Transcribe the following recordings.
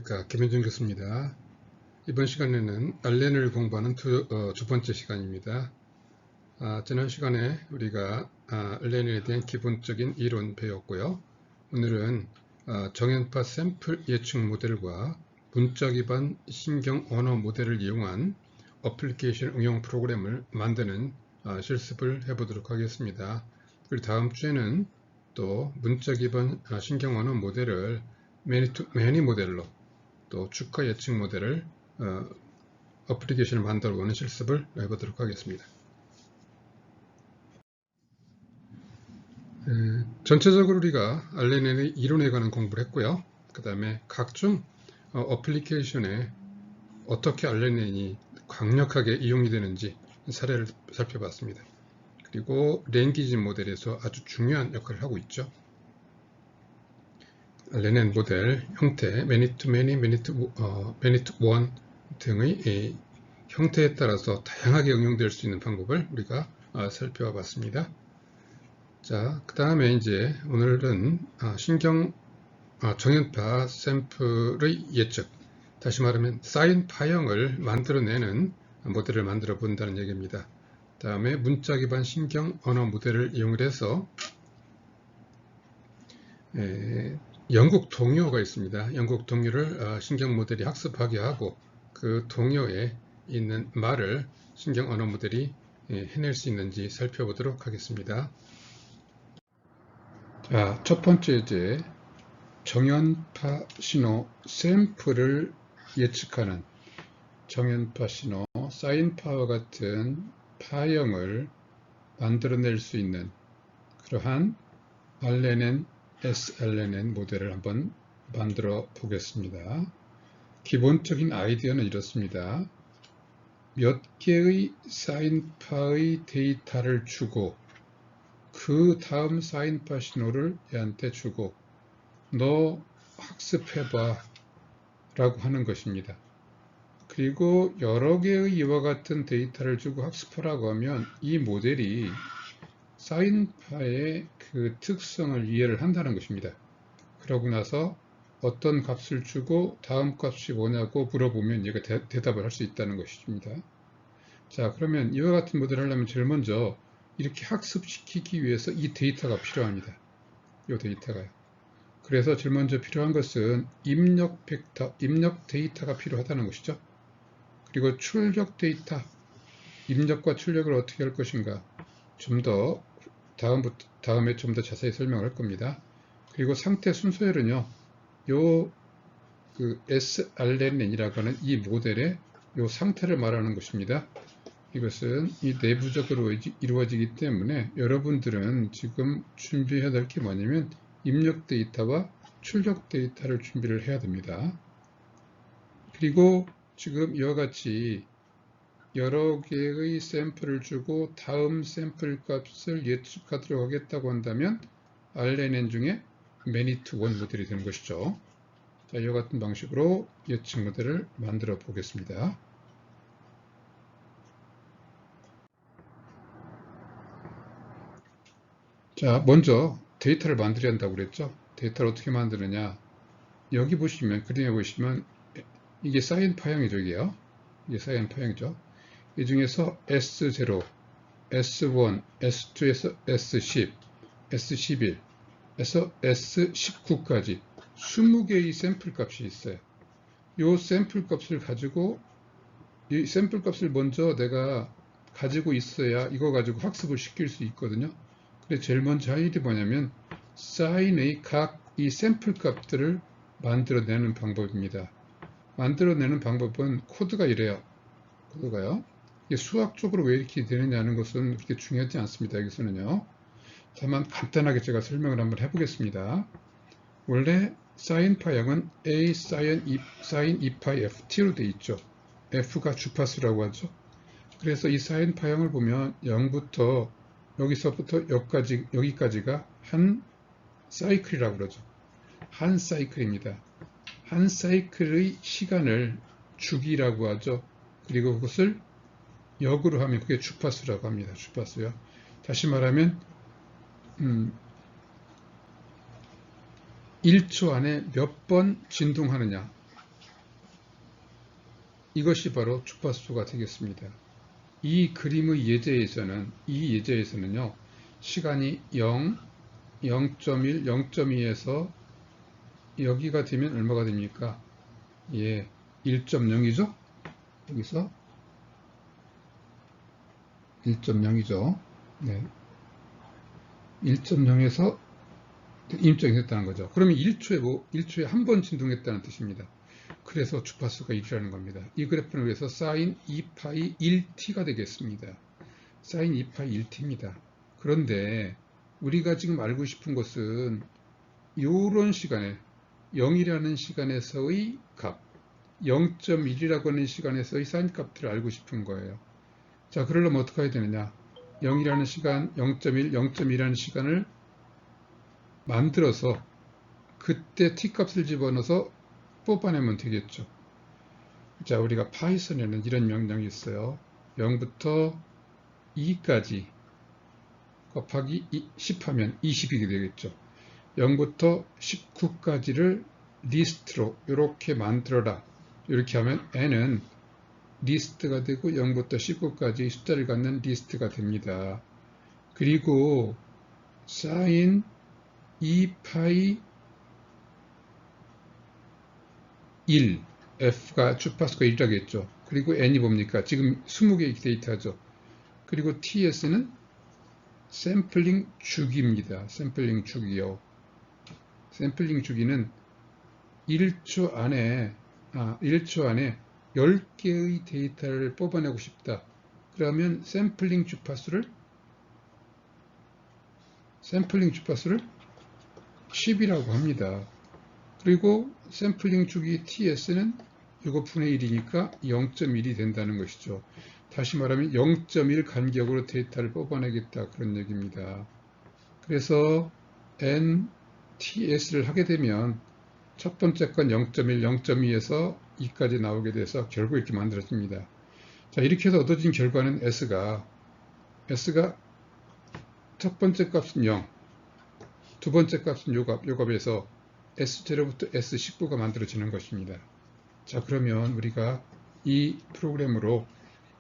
안녕하십니까, 김현중 교수입니다. 이번 시간에는 알렌을 공부하는 두 번째 시간입니다. 지난 시간에 우리가 알렌에 대한 기본적인 이론 배웠고요. 오늘은 정연파 샘플 예측 모델과 문자 기반 신경 언어 모델을 이용한 어플리케이션 응용 프로그램을 만드는 실습을 해보도록 하겠습니다. 그리고 다음 주에는 또 문자 기반 신경 언어 모델을 매니 모델로 또 주가 예측 모델을 어플리케이션을 만들어 보는 실습을 해보도록 하겠습니다. 전체적으로 우리가 알렌의 이론에 관한 공부를 했고요. 그 다음에 각종 어플리케이션에 어떻게 알렌이 강력하게 이용이 되는지 사례를 살펴봤습니다. 그리고 랭귀지 모델에서 아주 중요한 역할을 하고 있죠. 알렌 모델 형태, many to many, many to one 등의 형태에 따라서 다양하게 응용될 수 있는 방법을 우리가 살펴봤습니다. 자, 그 다음에 이제 오늘은 정연파 샘플의 예측, 다시 말하면 사인 파형을 만들어내는 모델을 만들어 본다는 얘기입니다. 다음에 문자 기반 신경 언어 모델을 이용해서 영국 동요가 있습니다. 영국 동요를 신경 모델이 학습하게 하고 그 동요에 있는 말을 신경 언어 모델이 해낼 수 있는지 살펴보도록 하겠습니다. 첫 번째 이제 정연파 신호 샘플을 예측하는 정연파 신호 사인파와 같은 파형을 만들어낼 수 있는 그러한 알렌 SLNN 모델을 한번 만들어 보겠습니다. 기본적인 아이디어는 이렇습니다. 몇 개의 사인파의 데이터를 주고 그 다음 사인파 신호를 얘한테 주고 너 학습해봐 라고 하는 것입니다. 그리고 여러 개의 이와 같은 데이터를 주고 학습하라고 하면 이 모델이 사인파의 그 특성을 이해를 한다는 것입니다. 그러고 나서 어떤 값을 주고 다음 값이 뭐냐고 물어보면 얘가 대답을 할 수 있다는 것입니다. 자, 그러면 이와 같은 모델을 하려면 제일 먼저 이렇게 학습시키기 위해서 이 데이터가 필요합니다. 이 데이터가요. 그래서 제일 먼저 필요한 것은 입력 벡터, 입력 데이터가 필요하다는 것이죠. 그리고 출력 데이터, 입력과 출력을 어떻게 할 것인가 좀 더 다음에 좀 더 자세히 설명할 겁니다. 그리고 상태 순서열은요, SRNN이라고 하는 이 모델의 요 상태를 말하는 것입니다. 이것은 이 내부적으로 이루어지기 때문에 여러분들은 지금 준비해야 될 게 뭐냐면 입력 데이터와 출력 데이터를 준비를 해야 됩니다. 그리고 지금 이와 같이 여러 개의 샘플을 주고 다음 샘플 값을 예측하도록 하겠다고 한다면 RNN 중에 many to one 모델이 되는 것이죠. 자, 이와 같은 방식으로 예측 모델을 만들어 보겠습니다. 자, 먼저 데이터를 만들어야 한다고 그랬죠. 데이터를 어떻게 만드느냐. 여기 보시면, 그림에 보시면 이게 사인 파형이죠. 이게 사인 파형이죠. 이 중에서 S0, S1, S2에서 S10, S11에서 S19까지 20개의 샘플 값이 있어요. 이 샘플 값을 가지고 이 샘플 값을 먼저 내가 가지고 있어야 이거 가지고 학습을 시킬 수 있거든요. 그래서 제일 먼저 할 일이 뭐냐면 사인의 각 이 샘플 값들을 만들어내는 방법입니다. 만들어내는 방법은 코드가 이래요. 코드가요. 이게 수학적으로 왜 이렇게 되느냐는 것은 그렇게 중요하지 않습니다. 여기서는요. 다만 간단하게 제가 설명을 한번 해보겠습니다. 원래 사인 파형은 A 사인 2파이 FT로 되어 있죠. F가 주파수라고 하죠. 그래서 이 사인 파형을 보면 0부터 여기서부터 여기까지가 한 사이클이라고 그러죠. 한 사이클입니다. 한 사이클의 시간을 주기라고 하죠. 그리고 그것을 역으로 하면 그게 주파수라고 합니다. 주파수요. 다시 말하면 1초 안에 몇 번 진동하느냐, 이것이 바로 주파수가 되겠습니다. 이 그림의 예제에서는요, 시간이 0, 0.1, 0.2에서 여기가 되면 얼마가 됩니까? 예, 1.0이죠? 여기서 1.0이죠. 네. 1.0에서 임정이 됐다는 거죠. 그러면 1초에 한 번 진동했다는 뜻입니다. 그래서 주파수가 1이라는 겁니다. 이 그래프는 그래서 sin 2파이 1t가 되겠습니다. sin 2파이 1t입니다. 그런데 우리가 지금 알고 싶은 것은 이런 시간에 0이라는 시간에서의 값, 0.1이라고 하는 시간에서의 사인 값들을 알고 싶은 거예요. 자, 그러려면 어떻게 해야 되느냐? 0이라는 시간, 0.1, 0.2라는 시간을 만들어서 그때 t값을 집어넣어서 뽑아내면 되겠죠. 자, 우리가 파이썬에는 이런 명령이 있어요. 0부터 2까지 곱하기 10 하면 20이 되겠죠. 0부터 19까지를 리스트로 이렇게 만들어라. 이렇게 하면 n은 리스트가 되고 0부터 19까지 숫자를 갖는 리스트가 됩니다. 그리고 sin 2파이 1, f가 주파수가 1이라겠죠. 그리고 n이 뭡니까? 지금 20개의 데이터죠. 그리고 ts는 샘플링 주기입니다. 샘플링 주기요. 샘플링 주기는 1초 안에 10개의 데이터를 뽑아내고 싶다. 그러면 샘플링 주파수를 10이라고 합니다. 그리고 샘플링 주기 ts는 이거 분의 1이니까 0.1이 된다는 것이죠. 다시 말하면 0.1 간격으로 데이터를 뽑아내겠다 그런 얘기입니다. 그래서 nts를 하게 되면 첫 번째 건 0.1, 0.2에서 2까지 나오게 돼서 결국 이렇게 만들어집니다. 자, 이렇게 해서 얻어진 결과는 s가 첫 번째 값은 0, 두 번째 값은 요 값에서 S0부터 S19가 만들어지는 것입니다. 자, 그러면 우리가 이 프로그램으로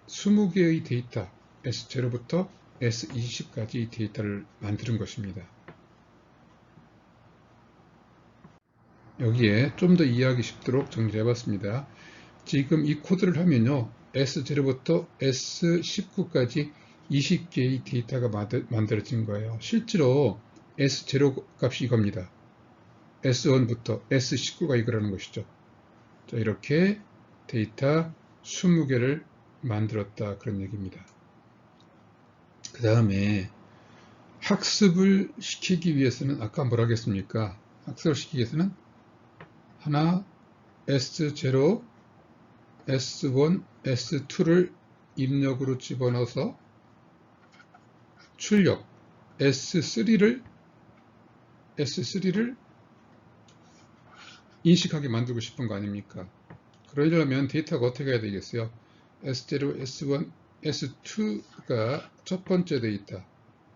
20개의 데이터 S0부터 S20까지 데이터를 만드는 것입니다. 여기에 좀 더 이해하기 쉽도록 정리를 해봤습니다. 지금 이 코드를 하면요, S0부터 S19까지 20개의 데이터가 만들어진 거예요. 실제로 S0 값이 이겁니다. S1부터 S19가 이거라는 것이죠. 자, 이렇게 데이터 20개를 만들었다 그런 얘기입니다. 그 다음에 학습을 시키기 위해서는 아까 뭐라 했습니까? 학습을 시키기 위해서는 하나 S0, S1, S2를 입력으로 집어넣어서 출력 S3를 인식하게 만들고 싶은 거 아닙니까? 그러려면 데이터가 어떻게 해야 되겠어요? S0, S1, S2가 첫 번째 데이터,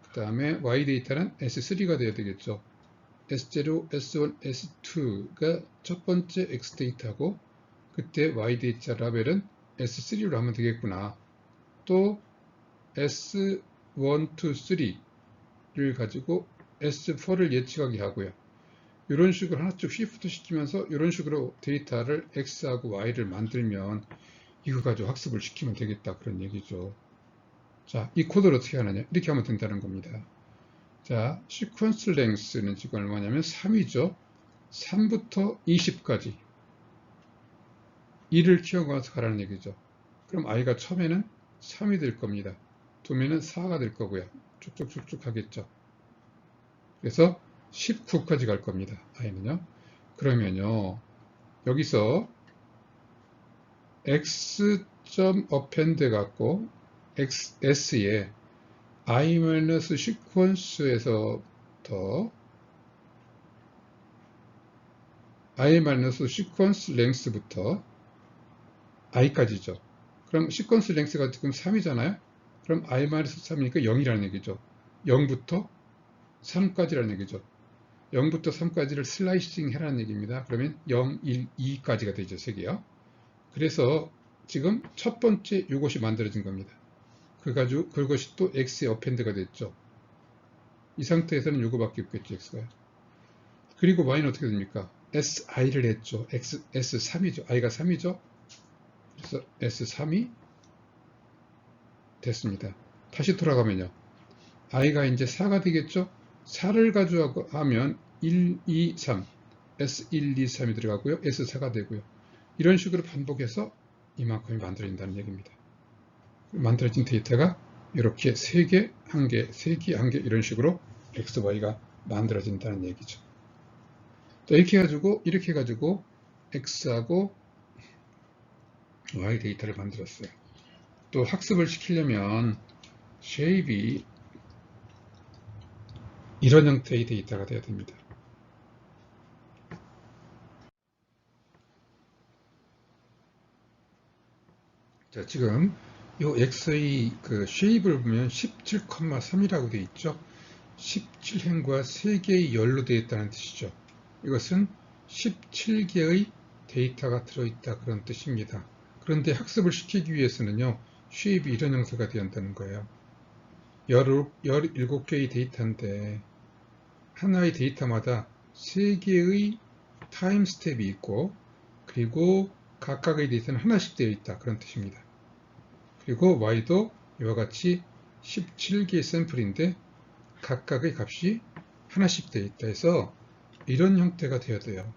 그 다음에 Y 데이터는 S3가 돼야 되겠죠. S0, S1, S2가 첫 번째 X 데이터고 그때 Y 데이터 라벨은 S3로 하면 되겠구나. 또 S1, 2, 3를 가지고 S4를 예측하게 하고요. 이런 식으로 하나씩 시프트 시키면서 이런 식으로 데이터를 X하고 Y를 만들면 이거 가지고 학습을 시키면 되겠다 그런 얘기죠. 자, 이 코드를 어떻게 하느냐? 이렇게 하면 된다는 겁니다. 자, 시퀀스 랭스는 지금 얼마냐면 3이죠. 3부터 20까지 1을 키워가서 가라는 얘기죠. 그럼 i가 처음에는 3이 될 겁니다. 두면은 4가 될 거고요. 쭉쭉쭉쭉 하겠죠. 그래서 19까지 갈 겁니다. i는요. 그러면요. 여기서 x.append 갖고 s에 i-시퀀스에서부터 i-시퀀스 랭스부터 i까지죠. 그럼 시퀀스 랭스가 지금 3이잖아요. 그럼 i-3이니까 0이라는 얘기죠. 0부터 3까지라는 얘기죠. 0부터 3까지를 슬라이싱 해라는 얘기입니다. 그러면 0, 1, 2까지가 되죠. 3개요. 그래서 지금 첫 번째 이것이 만들어진 겁니다. 그것이 또 x의 어펜드가 됐죠. 이 상태에서는 이거밖에 없겠죠, x가. 그리고 y는 어떻게 됩니까? si를 했죠. s3이죠. i가 3이죠. 그래서 s3이 됐습니다. 다시 돌아가면요. i가 이제 4가 되겠죠. 4를 가져가면 1, 2, 3 S1, 2, 3이 들어가고요. S4가 되고요. 이런 식으로 반복해서 이만큼이 만들어진다는 얘기입니다. 만들어진 데이터가 이렇게 3개, 1개, 3개, 1개 이런 식으로 X, Y가 만들어진다는 얘기죠. 또 이렇게 해가지고 X하고 Y 데이터를 만들었어요. 또 학습을 시키려면 쉐입이 이런 형태의 데이터가 돼야 됩니다. 자, 지금 이 X의 그 쉐입을 보면 17,3이라고 되어 있죠. 17행과 3개의 열로 되어 있다는 뜻이죠. 이것은 17개의 데이터가 들어있다 그런 뜻입니다. 그런데 학습을 시키기 위해서는요, 쉐입이 이런 형태가 되어야 한다는 거예요. 17개의 데이터인데 하나의 데이터마다 3개의 타임 스텝이 있고 그리고 각각의 데이터는 하나씩 되어 있다 그런 뜻입니다. 그리고 y도 이와 같이 17개의 샘플인데 각각의 값이 하나씩 되어 있다 해서 이런 형태가 되어야 돼요.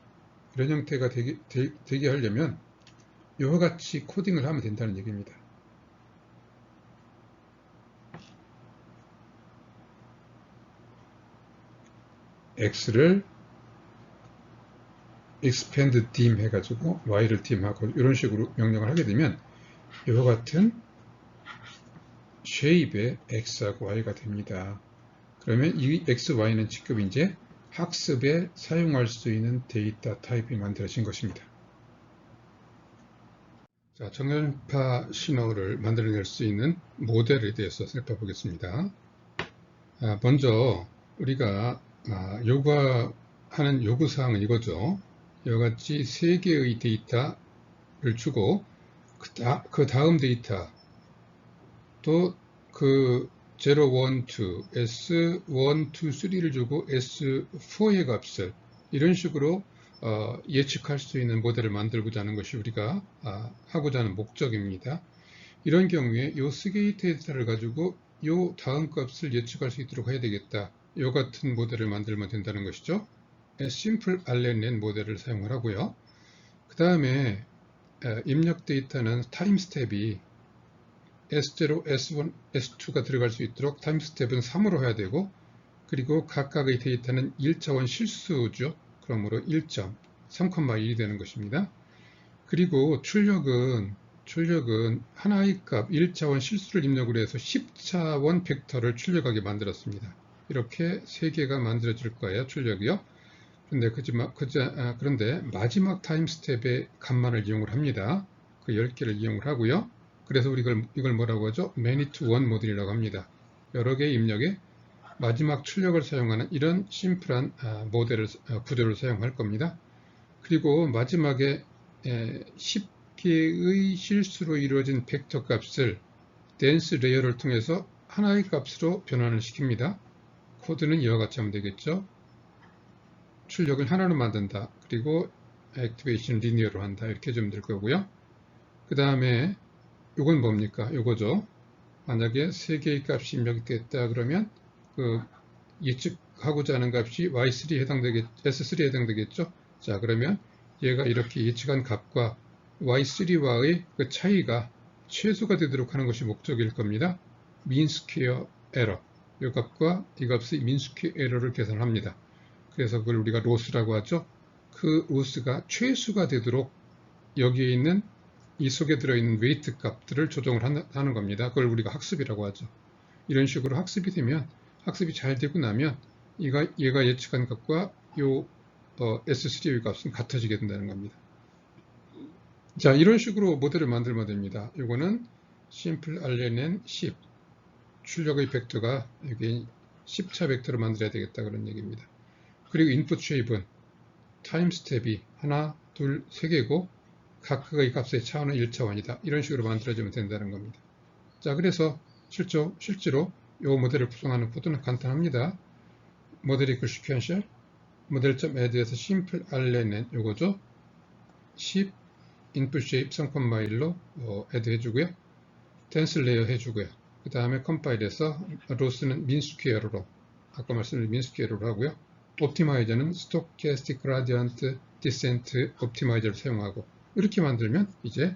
이런 형태가 되게 하려면 이와 같이 코딩을 하면 된다는 얘기입니다. x를 expand dim 해가지고 y를 dim하고 이런 식으로 명령을 하게 되면 이와 같은 쉐입의 x하고 y가 됩니다. 그러면 이 x, y는 지금 이제 학습에 사용할 수 있는 데이터 타입이 만들어진 것입니다. 자, 정연파 신호를 만들어낼 수 있는 모델에 대해서 살펴보겠습니다. 먼저 우리가 요구하는 요구사항은 이거죠. 이와 같이 3개의 데이터를 주고 그 다음 데이터 또 그 0, 1, 2, S1, 2, 3를 주고 S4의 값을 이런 식으로 예측할 수 있는 모델을 만들고자 하는 것이 우리가 하고자 하는 목적입니다. 이런 경우에 이 3개의 데이터를 가지고 이 다음 값을 예측할 수 있도록 해야 되겠다. 이 같은 모델을 만들면 된다는 것이죠. 심플 RNN 모델을 사용을 하고요. 그 다음에 입력 데이터는 타임 스텝이 S0, S1, S2가 들어갈 수 있도록 타임 스텝은 3으로 해야 되고 그리고 각각의 데이터는 1차원 실수죠. 그러므로 1점, 3,1이 되는 것입니다. 그리고 출력은 하나의 값 1차원 실수를 입력을 해서 10차원 벡터를 출력하게 만들었습니다. 이렇게 3개가 만들어질 거예요. 출력이요. 그런데 마지막 타임 스텝의 값만을 이용을 합니다. 그 10개를 이용을 하고요. 그래서 이걸 뭐라고 하죠? many to one 모델이라고 합니다. 여러 개의 입력에 마지막 출력을 사용하는 이런 심플한 구조를 사용할 겁니다. 그리고 마지막에 10개의 실수로 이루어진 벡터 값을 댄스 레이어를 통해서 하나의 값으로 변환을 시킵니다. 코드는 이와 같이 하면 되겠죠. 출력을 하나로 만든다. 그리고 액티베이션 리니어로 한다. 이렇게 좀 될 거고요. 그 다음에 이건 뭡니까? 이거죠. 만약에 3개의 값이 입력이 됐다 그러면 그 예측하고자 하는 값이 S3에 해당되겠죠. 자, 그러면 얘가 이렇게 예측한 값과 Y3와의 그 차이가 최소가 되도록 하는 것이 목적일 겁니다. mean square error. 이 값과 이 값의 mean square error를 계산합니다. 그래서 그걸 우리가 로스라고 하죠. 그 로스가 최소가 되도록 여기에 있는 이 속에 들어있는 웨이트 값들을 조정을 하는 겁니다. 그걸 우리가 학습이라고 하죠. 이런 식으로 학습이 잘 되고 나면 얘가 예측한 값과 요 S3의 값은 같아지게 된다는 겁니다. 자, 이런 식으로 모델을 만들면 됩니다. 이거는 심플 RNN 10 출력의 벡터가 여기 10차 벡터로 만들어야 되겠다 그런 얘기입니다. 그리고 인풋 쉐입은 타임 스텝이 하나, 둘, 세 개고 각각의 값의 차원은 1차원이다. 이런 식으로 만들어지면 된다는 겁니다. 자, 그래서 실제로 이 모델을 구성하는 코드는 간단합니다. 모델 equal sequential, 모델.add에서 simple rln 요거죠. 10 input shape 3,1로 add 해주고요. tensor layer 해주고요. 그 다음에 컴파일해서 로스는 민스퀘어로, 아까 말씀드린 민스퀘어로 하고요. 옵티마이저는 stochastic gradient descent 옵티마이저를 사용하고, 이렇게 만들면 이제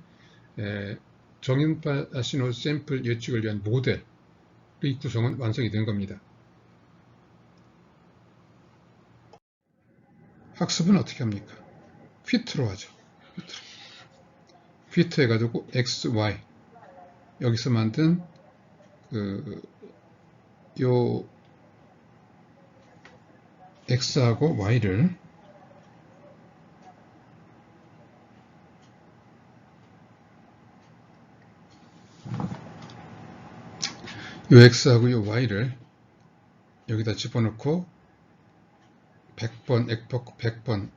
정연파 신호 샘플 예측을 위한 모델의 구성은 완성이 된 겁니다. 학습은 어떻게 합니까? fit로 하죠. fit 해가지고 x, y 여기서 만든 요 x하고 y를 요 x하고 요 y를 여기다 집어넣고 100번, 액폭 100번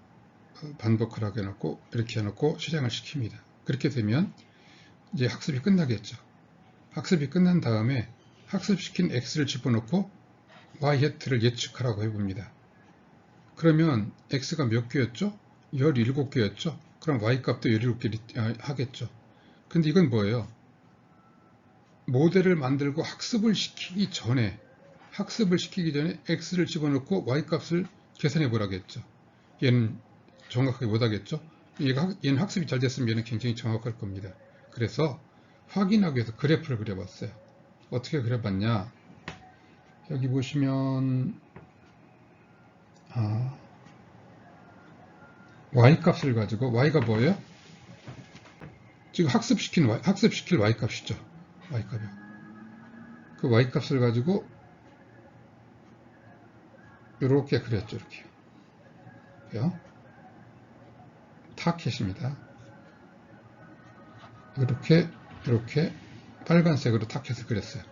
반복하라고 해놓고 이렇게 해놓고 실행을 시킵니다. 그렇게 되면 이제 학습이 끝나겠죠. 학습이 끝난 다음에 학습시킨 x를 집어넣고 y 해트를 예측하라고 해봅니다. 그러면 x가 몇 개였죠? 17개였죠? 그럼 y 값도 17개 하겠죠. 근데 이건 뭐예요? 모델을 만들고 학습을 시키기 전에 x를 집어넣고 y 값을 계산해 보라겠죠. 얘는 정확하게 못하겠죠. 얘는 학습이 잘 됐으면 얘는 굉장히 정확할 겁니다. 그래서 확인하기 위해서 그래프를 그려봤어요. 어떻게 그려봤냐? 여기 보시면 y 값을 가지고, y가 뭐예요? 지금 학습시킬 y 값이죠. y 값이요. 그 y 값을 가지고 이렇게 그렸죠. 이렇게요. 타켓입니다. 이렇게 빨간색으로 타켓을 그렸어요.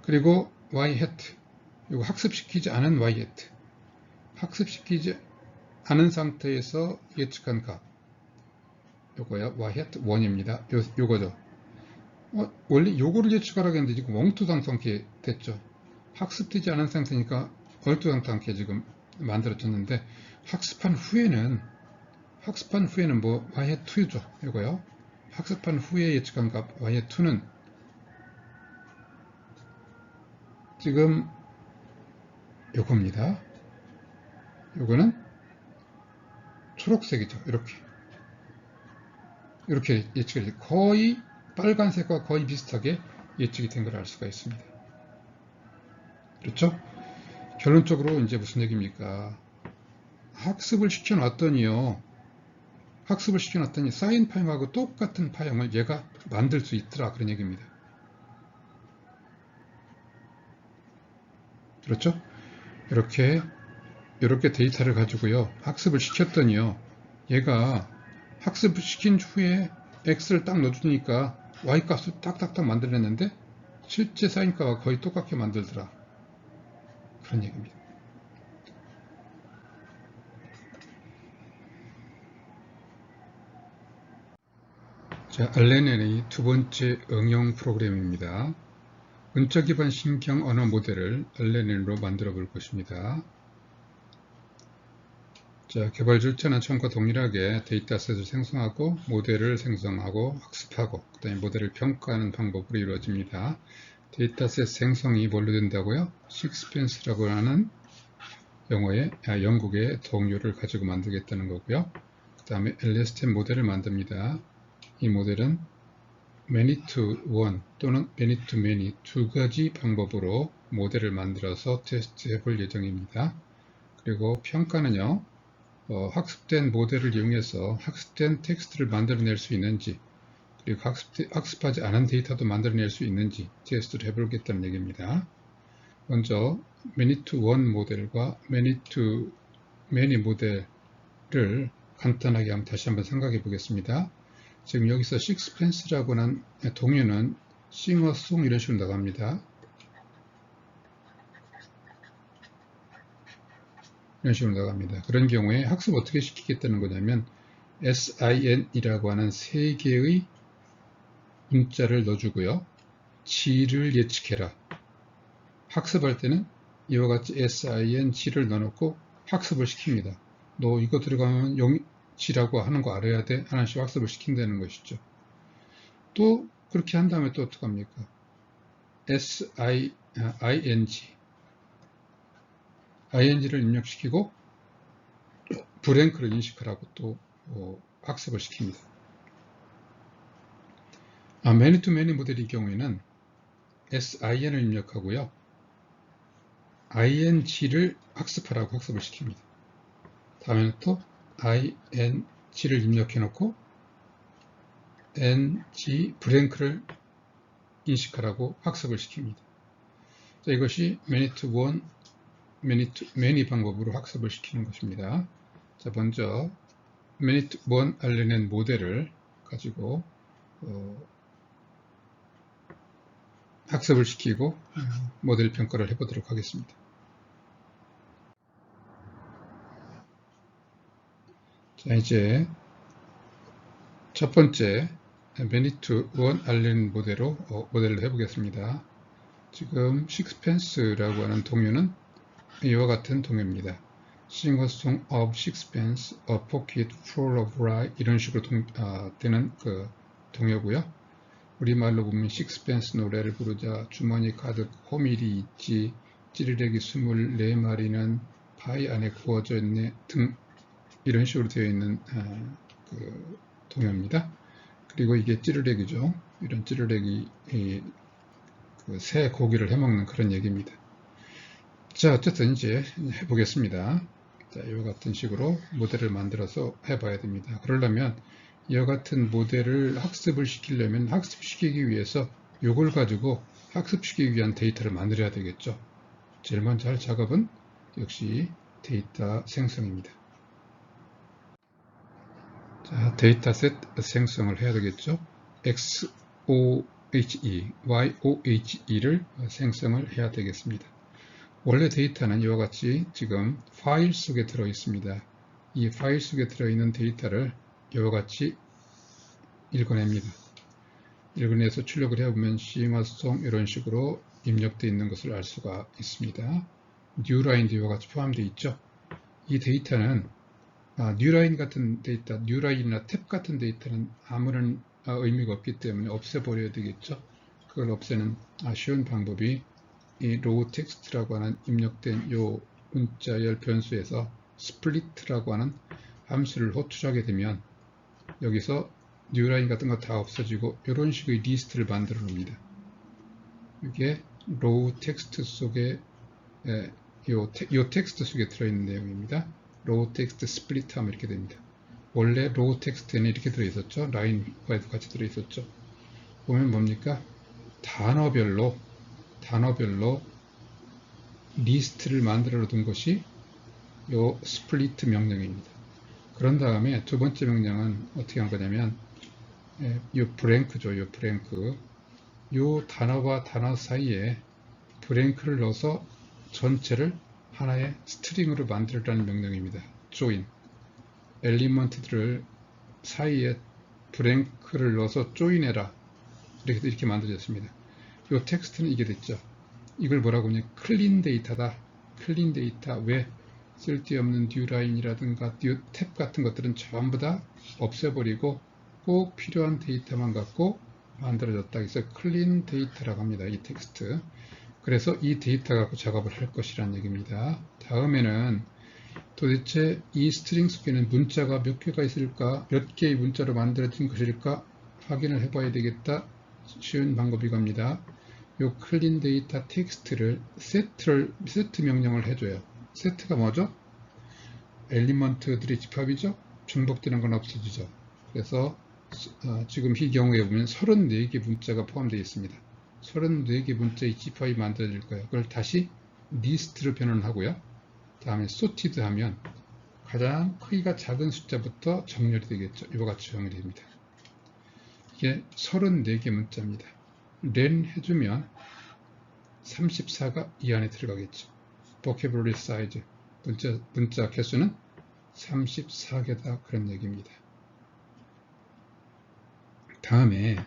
그리고 y 해트, 이거 학습시키지 않은 y 해트, 학습시키지 않은 상태에서 예측한 값, 요거야 y 해트 1입니다. 요거죠. 원래 요거를 예측하라고 했는데 지금 엉뚱당땅하게 됐죠. 학습되지 않은 상태니까 얼토당땅하게 지금 만들어졌는데, 학습한 후에는 뭐 y 해트 2죠. 요거요. 학습한 후에 예측한 값 y 해트 2는 지금 요겁니다. 요거는 초록색이죠. 이렇게 예측이 거의 빨간색과 거의 비슷하게 예측이 된 걸 알 수가 있습니다. 그렇죠? 결론적으로 이제 무슨 얘기입니까? 학습을 시켜놨더니 사인 파형하고 똑같은 파형을 얘가 만들 수 있더라, 그런 얘기입니다. 그렇죠? 이렇게 데이터를 가지고요, 학습을 시켰더니요, 얘가 학습을 시킨 후에 x를 딱 넣어주니까 y 값을 딱딱딱 만들어냈는데 실제 사인값과 거의 똑같게 만들더라, 그런 얘기입니다. 자, RNN의 두 번째 응용 프로그램입니다. 문자 기반 신경 언어 모델을 RNN으로 만들어 볼 것입니다. 자, 개발 절차는 처음과 동일하게 데이터셋을 생성하고 모델을 생성하고 학습하고 그 다음에 모델을 평가하는 방법으로 이루어집니다. 데이터셋 생성이 뭘로 된다고요? 식스펜스라고 하는 영국의 동료를 가지고 만들겠다는 거고요. 그 다음에 LSTM 모델을 만듭니다. 이 모델은 many to one 또는 many to many 두 가지 방법으로 모델을 만들어서 테스트해 볼 예정입니다. 그리고 평가는요, 학습된 모델을 이용해서 학습된 텍스트를 만들어낼 수 있는지, 그리고 학습하지 않은 데이터도 만들어낼 수 있는지 테스트를 해보겠다는 얘기입니다. 먼저 many to one 모델과 many to many 모델을 간단하게 다시 한번 생각해 보겠습니다. 지금 여기서 식스펜스라고 하는 동요는 싱어송 이런 식으로 나갑니다. 이런 식으로 나갑니다. 그런 경우에 학습 어떻게 시키겠다는 거냐면, sin이라고 하는 3개의 문자를 넣어주고요. G를 예측해라. 학습할 때는 이와 같이 sin, G를 넣어놓고 학습을 시킵니다. 너 이거 들어가면 G라고 하는 거 알아야 돼. 하나씩 학습을 시킨다는 것이죠. 또 그렇게 한 다음에 또 어떻게 합니까? ing를 입력시키고 브랭크를 인식하라고 또 학습을 시킵니다. 매니투매니 모델의 경우에는 sin을 입력하고요. ing를 학습하라고 학습을 시킵니다. 다음에는 또 ing를 입력해 놓고 ng 브랭크를 인식하라고 학습을 시킵니다. 자, 이것이 many-to-one, many 방법으로 학습을 시키는 것입니다. 자, 먼저 many-to-one 알려낸 모델을 가지고 학습을 시키고 모델 평가를 해보도록 하겠습니다. 자, 이제 첫 번째 many-to-one 알려낸 모델로 해보겠습니다. 지금 sixpence라고 하는 동요는 이와 같은 동요입니다. Sing a song of sixpence, a pocket full of rye 이런 식으로 되는 그 동요고요. 우리말로 보면 sixpence 노래를 부르자 주머니 가득 호밀이 있지 찌르레기 24마리는 파이 안에 구워져 있네 등 이런 식으로 되어 있는 그 동요입니다. 그리고 이게 찌르레기죠. 이런 찌르레기 새 고기를 해먹는 그런 얘기입니다. 자, 어쨌든 이제 해보겠습니다. 자, 이와 같은 식으로 모델을 만들어서 해봐야 됩니다. 그러려면 이와 같은 모델을 학습을 시키려면 학습시키기 위해서 이걸 가지고 학습시키기 위한 데이터를 만들어야 되겠죠. 제일 먼저 할 작업은 역시 데이터 생성입니다. 자, 데이터셋 생성을 해야 되겠죠. XOHE, YOHE를 생성을 해야 되겠습니다. 원래 데이터는 이와 같이 지금 파일 속에 들어 있습니다. 이 파일 속에 들어있는 데이터를 이와 같이 읽어냅니다. 읽어내서 출력을 해보면 싱어송 이런 식으로 입력되어 있는 것을 알 수가 있습니다. 뉴라인도 이와 같이 포함되어 있죠. 이 데이터는 뉴라인 같은 데이터, 뉴라인이나 탭 같은 데이터는 아무런 의미가 없기 때문에 없애버려야 되겠죠. 그걸 없애는 쉬운 방법이 이 로우 텍스트라고 하는 입력된 요 문자열 변수에서 스플릿라고 하는 함수를 호출하게 되면 여기서 뉴라인 같은 거 다 없어지고 이런 식의 리스트를 만들어 놉니다. 이게 로우 텍스트 속에 요 텍스트 속에 들어있는 내용입니다. 로우 텍스트 스플릿 하면 이렇게 됩니다. 원래 로우 텍스트에는 이렇게 들어있었죠. 라인과도 같이 들어있었죠. 보면 뭡니까? 단어별로 리스트를 만들어 둔 것이 요 스플리트 명령입니다. 그런 다음에 두 번째 명령은 어떻게 한 거냐면 요 브랭크죠. 요 브랭크. 요 단어와 단어 사이에 브랭크를 넣어서 전체를 하나의 스트링으로 만들라는 명령입니다. join. 엘리먼트들을 사이에 브랭크를 넣어서 join해라. 이렇게 만들어졌습니다. 요 텍스트는 이게 됐죠. 이걸 뭐라고 하냐? 클린 데이터다. 클린 데이터. 왜? 쓸데없는 뉴라인이라든가 탭 같은 것들은 전부 다 없애버리고 꼭 필요한 데이터만 갖고 만들어졌다. 그래서 클린 데이터라고 합니다. 이 텍스트. 그래서 이 데이터 갖고 작업을 할 것이라는 얘기입니다. 다음에는 도대체 이 스트링 속에는 문자가 몇 개가 있을까? 몇 개의 문자로 만들어진 것일까? 확인을 해봐야 되겠다. 쉬운 방법이 이겁니다. 요 클린 데이터 텍스트를 세트 명령을 해줘요. 세트가 뭐죠? 엘리먼트들의 집합이죠? 중복되는 건 없어지죠. 그래서 지금 이 경우에 보면 34개 문자가 포함되어 있습니다. 34개 문자의 집합이 만들어질 거예요. 그걸 다시 리스트로 변환하고요. 다음에 sorted 하면 가장 크기가 작은 숫자부터 정렬이 되겠죠. 이와 같이 정렬이 됩니다. 이게 34개 문자입니다. len 해주면 34가 이 안에 들어가겠죠. vocabulary size, 문자 개수는 34개다 그런 얘기입니다. 다음에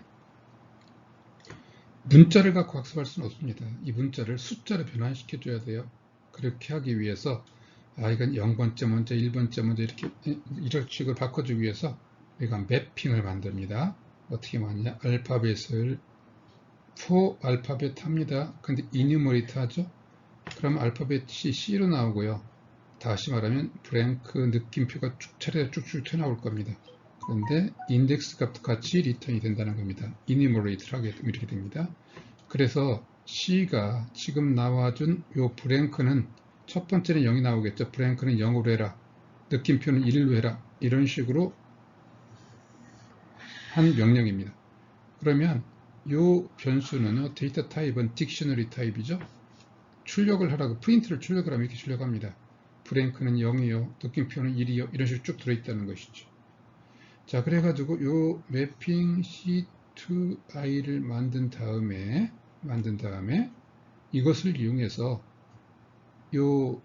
문자를 갖고 학습할 수는 없습니다. 이 문자를 숫자로 변환시켜 줘야 돼요. 그렇게 하기 위해서 이건 0번째 먼저 1번째 먼저 이런 식으로 바꿔주기 위해서 우리가 매핑을 만듭니다. 어떻게 만드냐, 알파벳을 for 알파벳 합니다. 근데 enumerate 하죠. 그럼 알파벳이 C로 나오고요. 다시 말하면 브랭크 느낌표가 차례대로 쭉쭉 튀어나올 겁니다. 그런데 인덱스 값도 같이 리턴이 된다는 겁니다. enumerate를 하게 이렇게 됩니다. 그래서 C가 지금 나와준 요 브랭크는 첫 번째는 0이 나오겠죠. 브랭크는 0으로 해라. 느낌표는 1로 해라. 이런 식으로 한 명령입니다. 그러면 요 변수는 데이터 타입은 딕셔너리 타입이죠. 출력을 하라고 프린트를 출력을 하면 이렇게 출력합니다. 브랭크는 0이요. 느낌표는 1이요. 이런 식으로 쭉 들어있다는 것이죠. 자, 그래가지고 요 매핑 C2I를 만든 다음에 이것을 이용해서 요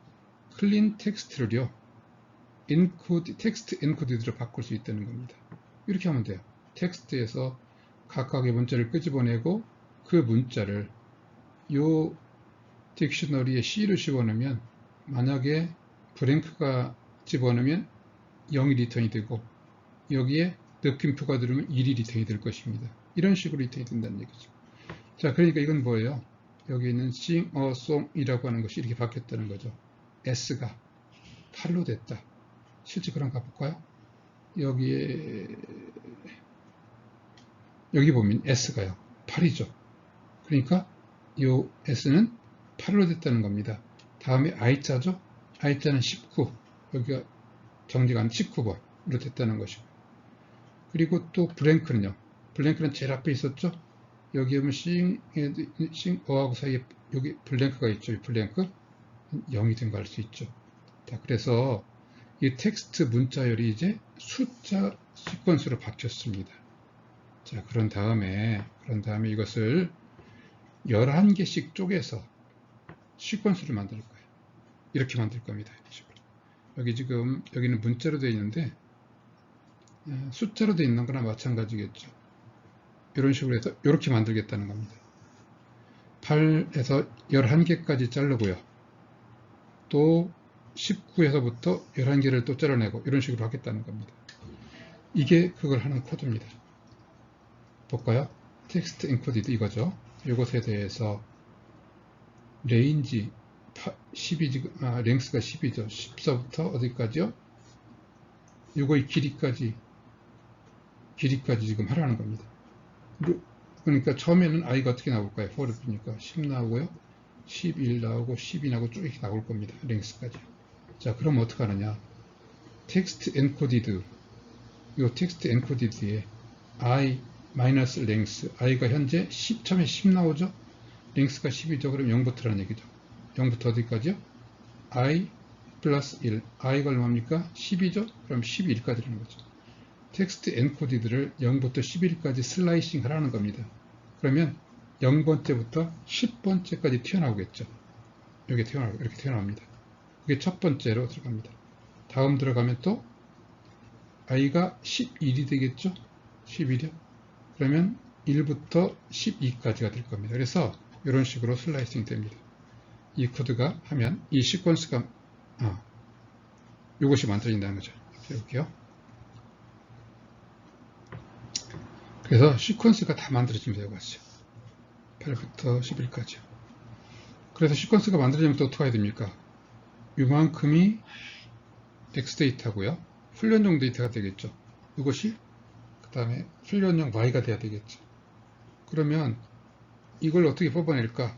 클린 텍스트를요 텍스트 엔코디드로 바꿀 수 있다는 겁니다. 이렇게 하면 돼요. 텍스트에서 각각의 문자를 끄집어내고 그 문자를 요 딕셔너리에 C를 집어넣으면 만약에 브랭크가 집어넣으면 0이 리턴이 되고 여기에 느낌표가 들으면 1이 리턴이 될 것입니다. 이런 식으로 리턴이 된다는 얘기죠. 자, 그러니까 이건 뭐예요? 여기 있는 sing a song이라고 하는 것이 이렇게 바뀌었다는 거죠. S가 8로 됐다. 실제 그럼 가볼까요? 여기 보면 S가요 8이죠. 그러니까 이 S는 8로 됐다는 겁니다. 다음에 I자죠. I자는 19. 여기가 정지가 한 19번으로 됐다는 것이고. 그리고 또 블랭크는요. 블랭크는 제일 앞에 있었죠. 여기 보면 싱어하고 사이에 여기 블랭크가 있죠. 이 블랭크 0이 된 거 알 수 있죠. 자, 그래서 이 텍스트 문자열이 이제 숫자 시퀀스로 바뀌었습니다. 자, 그런 다음에 이것을 11개씩 쪼개서 시퀀스를 만들 거예요. 이렇게 만들 겁니다. 여기는 문자로 되어 있는데 숫자로 되어 있는 거나 마찬가지겠죠. 이런 식으로 해서 이렇게 만들겠다는 겁니다. 8에서 11개까지 자르고요. 또 19에서부터 11개를 또 잘라내고 이런 식으로 하겠다는 겁니다. 이게 그걸 하는 코드입니다. 볼까요? 텍스트 엔코디드 이거죠. 이것에 대해서 레인지 10이 랭스가 10이죠. 14부터 어디까지요? 이거의 길이까지 지금 하라는 겁니다. 그러니까 처음에는 i가 어떻게 나올까요? for를 보니까 10 나오고요. 11 나오고 12 나오고 쭉 이렇게 나올 겁니다. 랭스까지. 자, 그럼 어떻게 하느냐? 텍스트 엔코디드 이 텍스트 엔코디드에 i 마이너스 랭스 i가 현재 10, 처음에 10 나오죠? 랭스가 10이죠. 그럼 0부터라는 얘기죠. 0부터 어디까지요? i 플러스 1 i가 얼마입니까? 10이죠? 그럼 11까지라는 거죠. 텍스트 엔코디드를 0부터 11까지 슬라이싱 하라는 겁니다. 그러면 0번째부터 10번째까지 튀어나오겠죠. 이렇게 튀어나옵니다. 그게 첫 번째로 들어갑니다. 다음 들어가면 또 i가 11이 되겠죠. 11이요. 그러면 1부터 12까지가 될 겁니다. 그래서 이런 식으로 슬라이싱 됩니다. 이 코드가 하면 이 시퀀스가 이것이 만들어진다는 거죠. 해볼게요. 그래서 시퀀스가 다 만들어집니다. 이거죠. 8부터 11까지. 그래서 시퀀스가 만들어지면 또 어떻게 해야 됩니까? 이만큼이 X데이터고요. 훈련용 데이터가 되겠죠. 이것이 그 다음에 훈련용 Y가 돼야 되겠죠. 그러면 이걸 어떻게 뽑아낼까?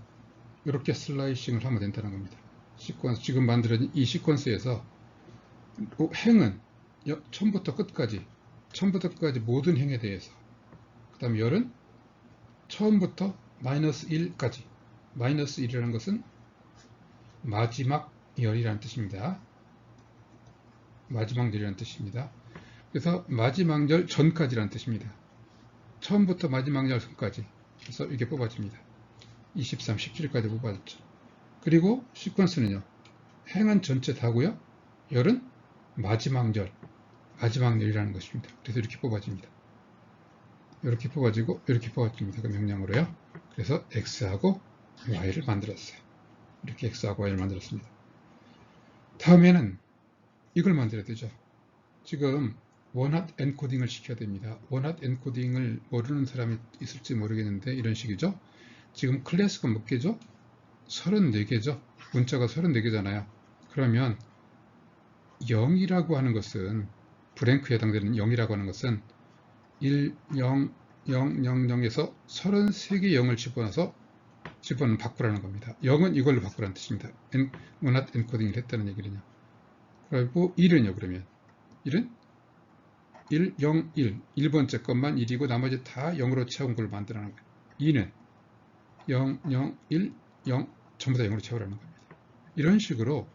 이렇게 슬라이싱을 하면 된다는 겁니다. 시퀀스, 지금 만들어진 이 시퀀스에서 행은 처음부터 끝까지 모든 행에 대해서, 그 다음에 열은 처음부터 마이너스 1까지, 마이너스 1이라는 것은 마지막 열이라는 뜻입니다. 마지막 열이라는 뜻입니다. 그래서 마지막 열 전까지라는 뜻입니다. 처음부터 마지막 열 전까지. 그래서 이게 뽑아집니다. 23, 17까지 뽑아졌죠. 그리고 시퀀스는요. 행은 전체 다고요. 열은 마지막 열이라는 것입니다. 그래서 이렇게 뽑아집니다. 이렇게 뽑아지고 이렇게 뽑아집니다. 그 명령으로요. 그래서 x하고 y를 만들었어요. 이렇게 x하고 y를 만들었습니다. 다음에는 이걸 만들어야 되죠. 지금 원핫 엔코딩을 시켜야 됩니다. 원핫 엔코딩을 모르는 사람이 있을지 모르겠는데 이런 식이죠. 지금 클래스가 몇 개죠? 34개죠. 문자가 34개잖아요. 그러면 0이라고 하는 것은 브랭크에 해당되는 0이라고 하는 것은 1, 0, 0, 0, 0에서 33개 0을 집어넣은 바꾸라는 겁니다. 0은 이걸로 바꾸라는 뜻입니다. 원핫 엔코딩을 했다는 얘기는요. 그리고 1은요, 그러면 1은 1, 0, 1. 1번째 것만 1이고 나머지 다 0으로 채운 걸 만들어내는 거예요. 2는 0, 0, 1, 0 전부 다 0으로 채우라는 겁니다. 이런 식으로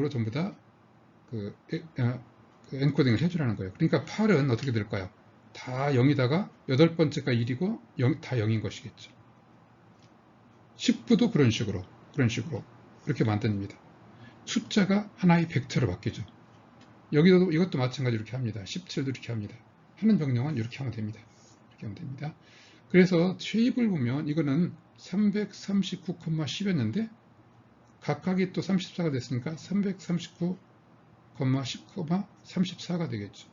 전부 다 그 엔코딩을 해주라는 거예요. 그러니까 8은 어떻게 될까요? 다 0이다가 8번째가 1이고 다 0인 것이겠죠. 19도 그런 식으로 이렇게 만듭니다. 숫자가 하나의 벡터로 바뀌죠. 여기도 이것도 마찬가지로 이렇게 합니다. 17도 이렇게 합니다. 하는 병령은 이렇게 하면 됩니다. 이렇게 하면 됩니다. 그래서 쉐입을 보면 이거는 339,10였는데 각각이 또 34가 됐으니까 339, 10, 34가 되겠죠.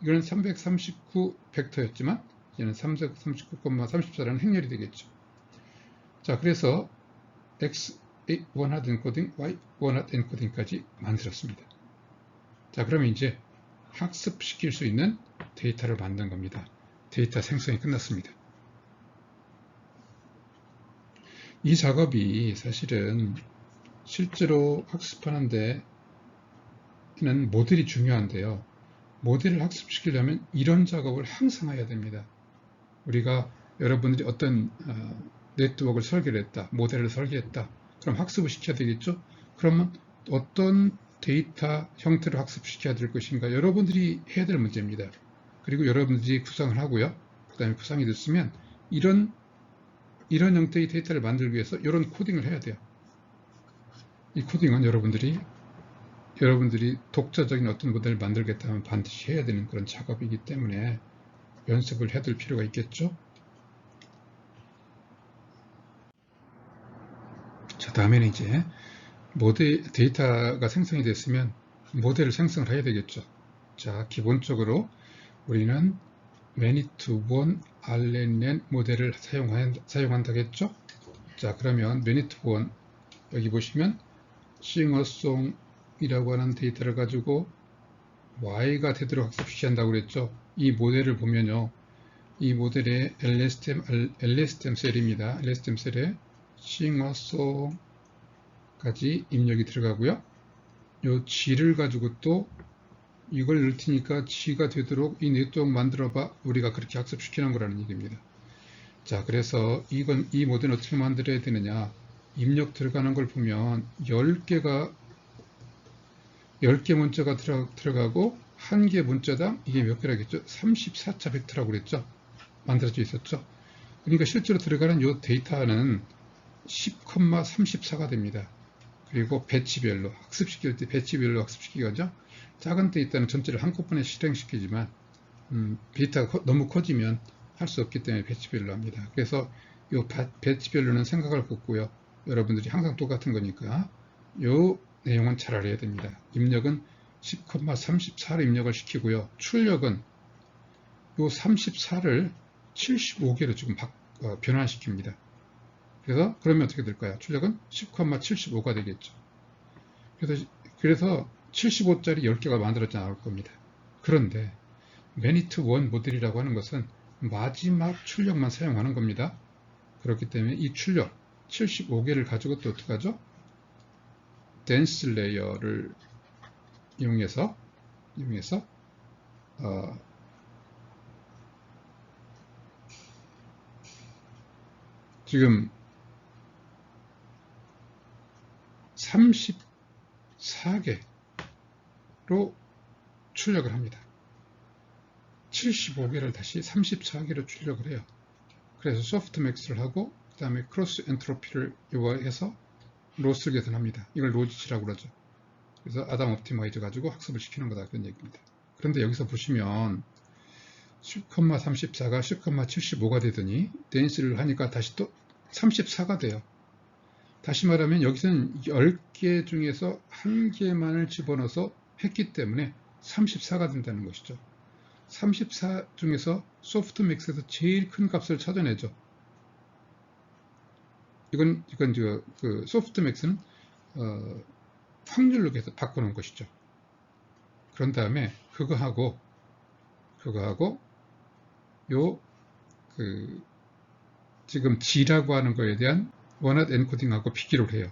이거는 339 벡터였지만 이제는 339,34라는 행렬이 되겠죠. 자, 그래서 X 원하드 엔코딩, Y 원하드 엔코딩까지 만들었습니다. 자, 그러면 이제 학습시킬 수 있는 데이터를 만든 겁니다. 데이터 생성이 끝났습니다. 이 작업이 사실은 실제로 학습하는 데는 모델이 중요한데요. 모델을 학습시키려면 이런 작업을 항상 해야 됩니다. 우리가 여러분들이 어떤 네트워크를 설계를 했다, 모델을 설계했다. 그럼 학습을 시켜야 되겠죠? 그러면 어떤 데이터 형태로 학습시켜야 될 것인가? 여러분들이 해야 될 문제입니다. 그리고 여러분들이 구상을 하고요. 그 다음에 구상이 됐으면 이런 형태의 데이터를 만들기 위해서 이런 코딩을 해야 돼요. 이 코딩은 여러분들이 독자적인 어떤 모델을 만들겠다 하면 반드시 해야 되는 그런 작업이기 때문에 연습을 해야 될 필요가 있겠죠. 자, 다음에는 이제 데이터가 생성이 됐으면 모델을 생성을 해야 되겠죠. 자, 기본적으로 우리는 매니투본 RNN 모델을 사용한다겠죠. 자, 그러면 매니투본 여기 보시면 싱어송이라고 하는 데이터를 가지고 Y가 되도록 학습시켜야 한다고 그랬죠. 이 모델을 보면요. 이 모델의 LSTM 셀입니다. LSTM 셀에 싱어송까지 입력이 들어가고요. 요 G를 가지고 또 이걸 넣을 테니까 G가 되도록 이 네트워크 만들어봐. 우리가 그렇게 학습시키는 거라는 얘기입니다. 자, 그래서 이 모델을 어떻게 만들어야 되느냐. 입력 들어가는 걸 보면 10개 문자가 들어가고 1개 문자당 이게 몇 개라겠죠? 34차 벡터라고 그랬죠? 만들어져 있었죠? 그러니까 실제로 들어가는 이 데이터는 10,34가 됩니다. 그리고 배치별로 학습시킬 때 배치별로 학습시키죠. 작은 데이터는 전체를 한꺼번에 실행시키지만 데이터가 너무 커지면 할 수 없기 때문에 배치별로 합니다. 그래서 이 배치별로는 생각을 걷고요. 여러분들이 항상 똑같은 거니까 이 내용은 잘 알아야 됩니다. 입력은 10,34로 입력을 시키고요. 출력은 이 34를 75개로 지금 변환시킵니다. 그러면 어떻게 될까요? 출력은 10,75가 되겠죠. 그래서 75짜리 10개가 만들어져 나올 겁니다. 그런데 매니투1 모델이라고 하는 것은 마지막 출력만 사용하는 겁니다. 그렇기 때문에 이 출력 75개를 가지고 또 어떻게 하죠? 댄스 레이어를 이용해서 지금 34개로 출력을 합니다. 75개를 다시 34개로 출력을 해요. 그래서 소프트맥스를 하고 그 다음에 크로스 엔트로피를 이용해서 로스를 계산합니다. 이걸 로지치라고 그러죠. 그래서 아담 옵티마이저 가지고 학습을 시키는 거다 그런 얘기입니다. 그런데 여기서 보시면 10,34가 10,75가 되더니 댄스를 하니까 다시 또 34가 돼요. 다시 말하면 여기서는 10개 중에서 1개만을 집어넣어서 했기 때문에 34가 된다는 것이죠. 34 중에서 소프트맥스에서 제일 큰 값을 찾아내죠. 이건 그 소프트맥스는 확률로 해서 바꿔놓은 것이죠. 그런 다음에 그거하고 요 지금 G라고 하는 거에 대한 원핫 엔코딩하고 비교를 해요.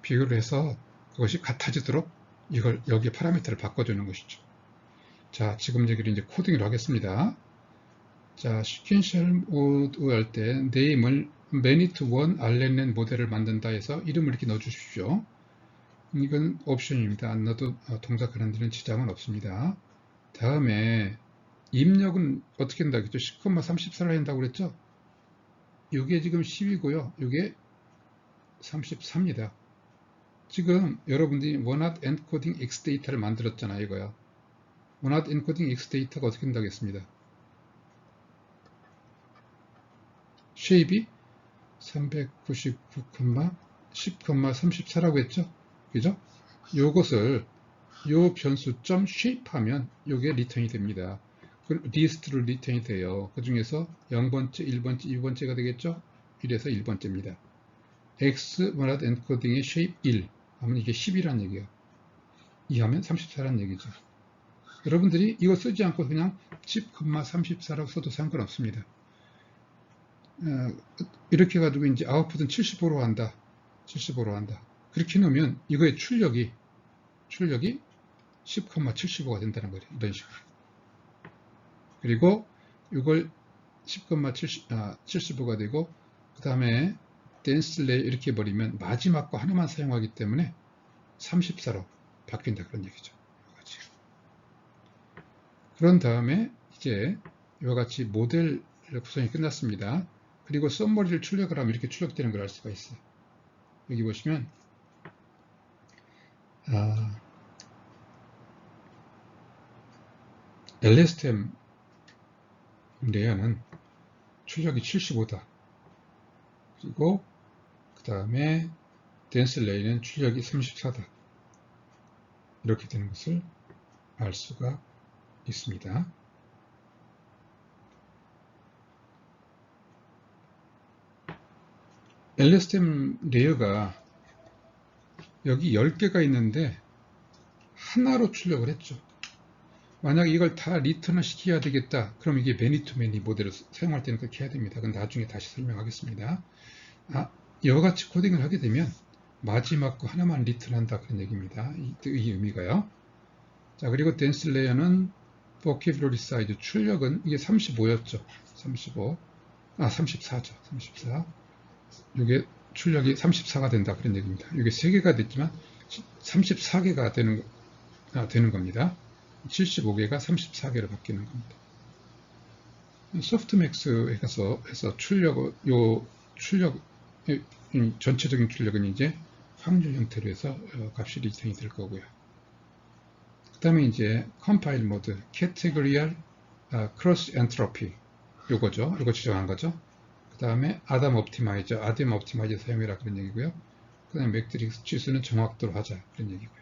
비교를 해서 그것이 같아지도록 이걸 여기에 파라미터를 바꿔주는 것이죠. 자, 지금 여기를 이제 코딩을 하겠습니다. 자, 시퀀셜 모드 할 때 네임을 many to one RNN 모델을 만든다 해서 이름을 이렇게 넣어 주십시오. 이건 옵션입니다. 안 넣어도 동작하는 데는 지장은 없습니다. 다음에 입력은 어떻게 한다고 했죠? 10,34를 한다고 그랬죠? 이게 지금 10이고요. 이게 34입니다. 지금 여러분들이 원핫 엔코딩 X 데이터를 만들었잖아요. 이거요. 원핫 엔코딩 X 데이터가 어떻게 된다고 했습니다. 쉐입이 399,10,34라고 했죠? 그죠? 요것을 요 변수점 shape하면 요게 리턴이 됩니다. 리스트로 리턴이 돼요. 그 중에서 0번째, 1번째, 2번째가 되겠죠? 이래서 1번째입니다. X 원핫 엔코딩의 shape 1 하면 이게 10이라는 얘기예요. 2 하면 34라는 얘기죠. 여러분들이 이거 쓰지 않고 그냥 10,34라고 써도 상관없습니다. 이렇게 해가지고 이제 아웃풋은 75로 한다. 75로 한다. 그렇게 놓으면 이거의 출력이 10,75가 된다는 거예요. 이런 식으로. 그리고 이걸 10,75가 되고 그 다음에 댄스 레이 이렇게 버리면 마지막 거 하나만 사용하기 때문에 34로 바뀐다 그런 얘기죠. 그런 다음에 이제 이와 같이 모델 구성이 끝났습니다. 그리고 썸머리를 출력을 하면 이렇게 출력되는 걸 알 수가 있어요. 여기 보시면 LSTM 레이어는 출력이 75다. 그리고 그 다음에 댄스 레이는 출력이 34다. 이렇게 되는 것을 알 수가 있습니다. LSTM 레이어가 여기 10개가 있는데 하나로 출력을 했죠. 만약 이걸 다 리턴을 시켜야 되겠다. 그럼 이게 매니 투 매니 모델을 사용할 때는 그렇게 해야 됩니다. 그건 나중에 다시 설명하겠습니다. 이와 같이 코딩을 하게 되면 마지막 거 하나만 리턴한다 그런 얘기입니다. 이 의미가요. 자, 그리고 댄스 레이어는 vocabulary size 출력은 이게 35였죠. 34죠. 34. 이게 출력이 34가 된다 그런 얘기입니다. 이게 3개가 됐지만 34개가 되는 겁니다. 75개가 34개로 바뀌는 겁니다. 소프트맥스에 가서 해서 전체적인 출력은 이제 확률 형태로 해서 값이 리턴이 될 거고요. 그 다음에 이제 컴파일 모드, 캐테고리얼 크로스 엔트로피 요거죠. 이거 지정한 거죠. 그 다음에 아담 옵티마이저 사용해라 그런 얘기고요. 그 다음에 매트릭스 치수는 정확도로 하자 그런 얘기고요.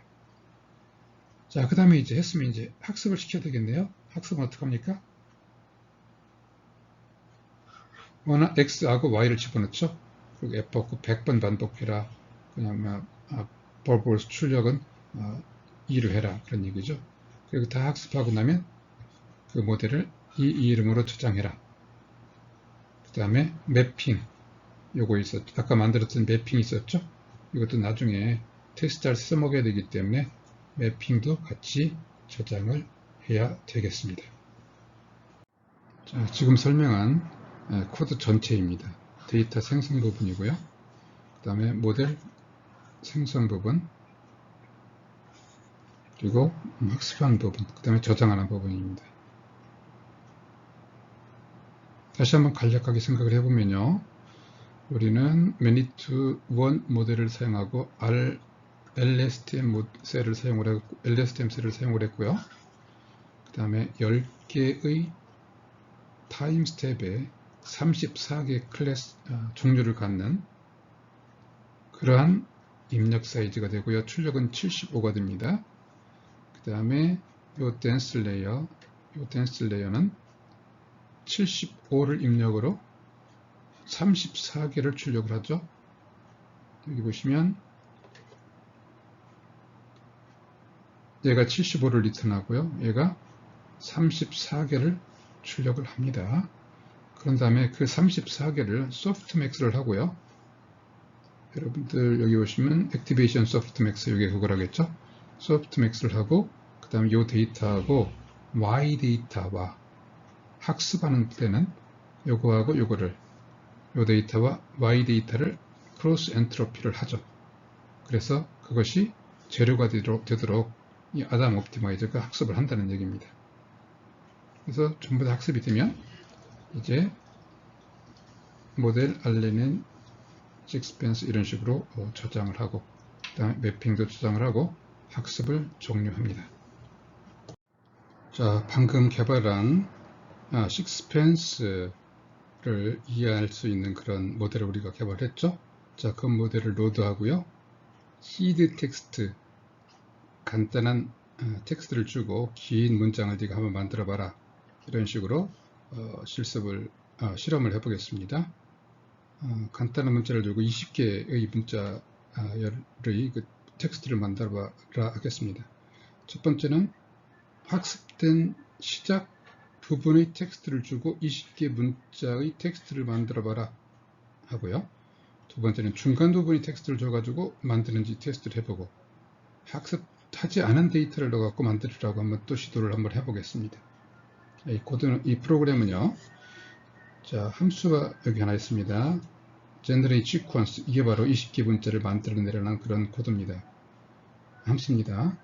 자, 그 다음에 이제 했으면 이제 학습을 시켜야 되겠네요. 학습은 어떻게 합니까? X하고 Y를 집어넣죠. 그리고 F 받고 100번 반복해라. 그냥 버블스 출력은 2로 해라. 그런 얘기죠. 그리고 다 학습하고 나면 그 모델을 이 이름으로 저장해라. 그 다음에 매핑. 요거 있었죠. 아까 만들었던 매핑 있었죠. 이것도 나중에 테스트할 때 써먹어야 되기 때문에 매핑도 같이 저장을 해야 되겠습니다. 자, 지금 설명한 코드 전체입니다. 데이터 생성 부분이고요. 그 다음에 모델 생성 부분, 그리고 학습한 부분, 그 다음에 저장하는 부분입니다. 다시 한번 간략하게 생각을 해보면요. 우리는 many to one 모델을 사용하고 LSTM 셀을 사용을 했고요. 그 다음에 10개의 타임 스텝에 34개 클래스 종류를 갖는 그러한 입력 사이즈가 되고요. 출력은 75가 됩니다. 그 다음에 이 댄스 레이어는 75를 입력으로 34개를 출력을 하죠. 여기 보시면 얘가 75를 리턴하고요. 얘가 34개를 출력을 합니다. 그런 다음에 그 34개를 소프트맥스를 하고요. 여러분들 여기 보시면 액티베이션 소프트맥스, 이게 그거라겠죠. 소프트맥스를 하고 그 다음에 이 데이터하고 Y 데이터와 학습하는 때는 요거하고 요거를, 요 데이터와 Y 데이터를 크로스 엔트로피를 하죠. 그래서 그것이 재료가 되도록 이 아담 옵티마이저가 학습을 한다는 얘기입니다. 그래서 전부 다 학습이 되면 이제 모델 알레닌 식스펜스 이런 식으로 저장을 하고 그다음에 매핑도 저장을 하고 학습을 종료합니다. 자, 방금 개발한 식스펜스를 이해할 수 있는 그런 모델을 우리가 개발했죠. 자, 그 모델을 로드하고요. 시드 텍스트, 간단한 텍스트를 주고 긴 문장을 네가 한번 만들어 봐라, 이런 식으로 실험을 해보겠습니다. 간단한 문자를 주고 20개의 문자의 그 텍스트를 만들어 봐라 하겠습니다. 첫 번째는 학습된 시작 부분의 텍스트를 주고 20개 문자의 텍스트를 만들어 봐라 하고요. 두 번째는 중간 부분의 텍스트를 줘가지고 만드는지 테스트를 해보고, 학습하지 않은 데이터를 넣어갖고 만들으라고 한번 또 시도를 한번 해보겠습니다. 이 프로그램은요, 자, 함수가 여기 하나 있습니다. generate sequence, 이게 바로 20개 문자를 만들어내려는 그런 코드입니다. 함수입니다.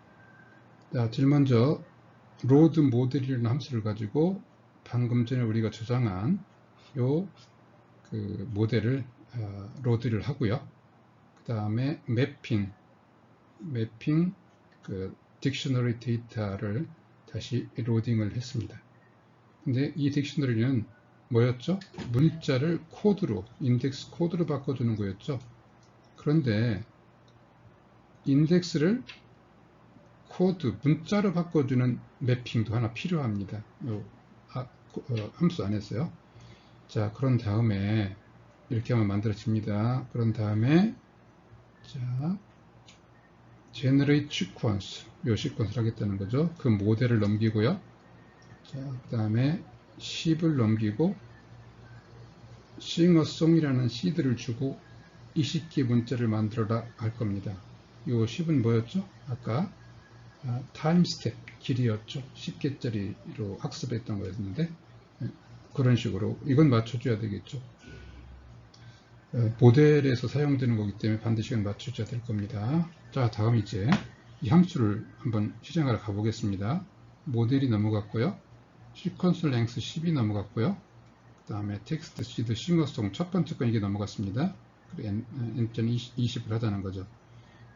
자, 제일 먼저 load 모델이라는 함수를 가지고 방금 전에 우리가 저장한 그 모델을 로드를 하고요. 그 다음에 매핑 그 딕셔너리 데이터를 다시 로딩을 했습니다. 근데 이 딕셔너리는 뭐였죠? 문자를 코드로, 인덱스 코드로 바꿔주는 거였죠. 그런데 인덱스를 코드, 문자로 바꿔주는 매핑도 하나 필요합니다. 함수 안에서요. 자, 그런 다음에 이렇게 하면 만들어집니다. 그런 다음에 자, generate sequence, 요 시퀀스를 하겠다는 거죠. 그 모델을 넘기고요. 자, 그 다음에 10을 넘기고 sing a song이라는 시드를 주고 20개 문자를 만들어라 할 겁니다. 요 10은 뭐였죠? 아까 타임 스텝 길이였죠. 10개짜리로 학습했던 거였는데, 그런 식으로 이건 맞춰줘야 되겠죠. 모델에서 사용되는 거기 때문에 반드시 맞춰줘야 될 겁니다. 자, 다음 이제 이 함수를 한번 실행하러 가보겠습니다. 모델이 넘어갔고요. 시퀀스 랭스 10이 넘어갔고요. 그 다음에 텍스트 시드 싱어송 첫 번째 건 이게 넘어갔습니다. n.20을 하자는 거죠.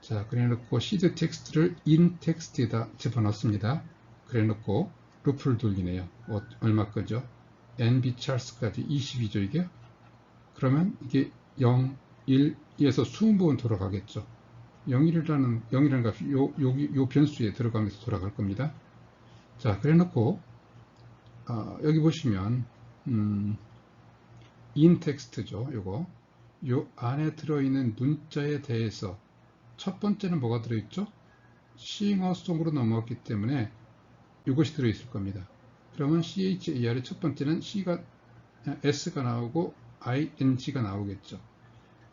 자, 그래 놓고 시드 텍스트를 in 텍스트에다 집어넣습니다. 그래 놓고 루프를 돌리네요. 얼마 거죠? nb 찰스까지 20이죠, 이게? 그러면 이게 0, 1, 2에서 20번 돌아가겠죠. 0이라는 값이 요 변수에 들어가면서 돌아갈 겁니다. 자, 그래 놓고 여기 보시면 in 텍스트죠. 요 안에 들어있는 문자에 대해서 첫 번째는 뭐가 들어있죠? 싱어송으로 넘어왔기 때문에 이것이 들어있을 겁니다. 그러면 CHAR의 첫 번째는 S가 나오고 ING가 나오겠죠.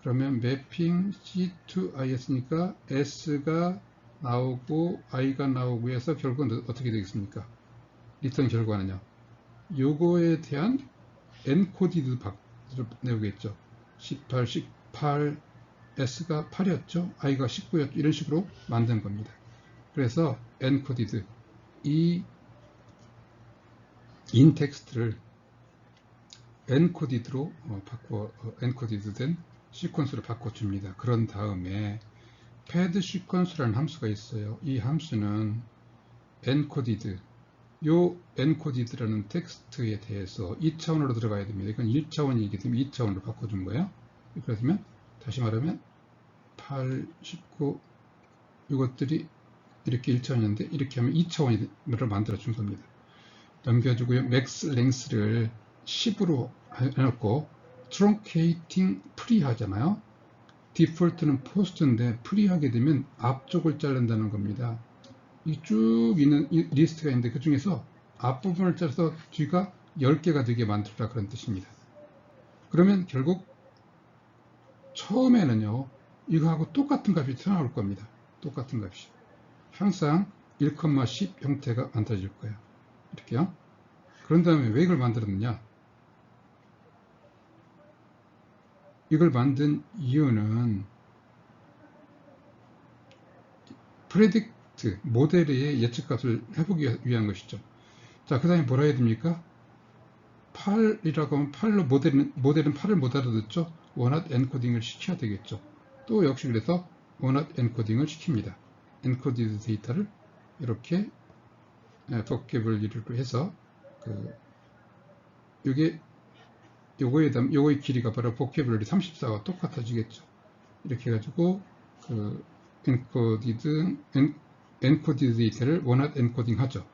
그러면 매핑 C to I 했으니까 S가 나오고 I가 나오고 해서 결국은 어떻게 되겠습니까? 리턴 결과는요. 요거에 대한 엔코디드 내오겠죠. 18, S가 8이었죠. I가 19였죠. 이런 식으로 만든 겁니다. 그래서 엔코디드, 이 인텍스트를 엔코디드로 엔코디드 된 시퀀스로 바꿔줍니다. 그런 다음에 패드 시퀀스라는 함수가 있어요. 이 함수는 엔코디드, 요 encoded라는 텍스트에 대해서 2차원으로 들어가야 됩니다. 이건 1차원이기 때문에 2차원으로 바꿔준 거예요. 그러면 다시 말하면 8, 19 이것들이 이렇게 1차원인데 이렇게 하면 2차원으로 만들어 준 겁니다. 넘겨주고요. max length를 10으로 해놓고 truncating free 하잖아요. 디폴트는 post인데 free 하게 되면 앞쪽을 자른다는 겁니다. 이 쭉 있는 이 리스트가 있는데 그 중에서 앞부분을 짜서 뒤가 10개가 되게 만들라 그런 뜻입니다. 그러면 결국 처음에는요 이거하고 똑같은 값이 나올 겁니다. 똑같은 값이 항상 1,10 형태가 만들어질 거예요. 이렇게요. 그런 다음에 왜 이걸 만들었느냐, 이걸 만든 이유는 프레딕트 모델의 예측값을 해보기 위한 것이죠. 자, 그 다음에 뭐라 해야 됩니까? 8이라고 하면 8로 모델은 8을 못 알아듣죠. 원핫 엔코딩을 시켜야 되겠죠. 또 역시 그래서 원핫 엔코딩을 시킵니다. 엔코디드 데이터를 이렇게 vocabulary로 해서 요거의 길이가 바로 vocabulary 34가 똑같아지겠죠. 이렇게 해가지고 encoded 데이터를 원핫 엔코딩 하죠.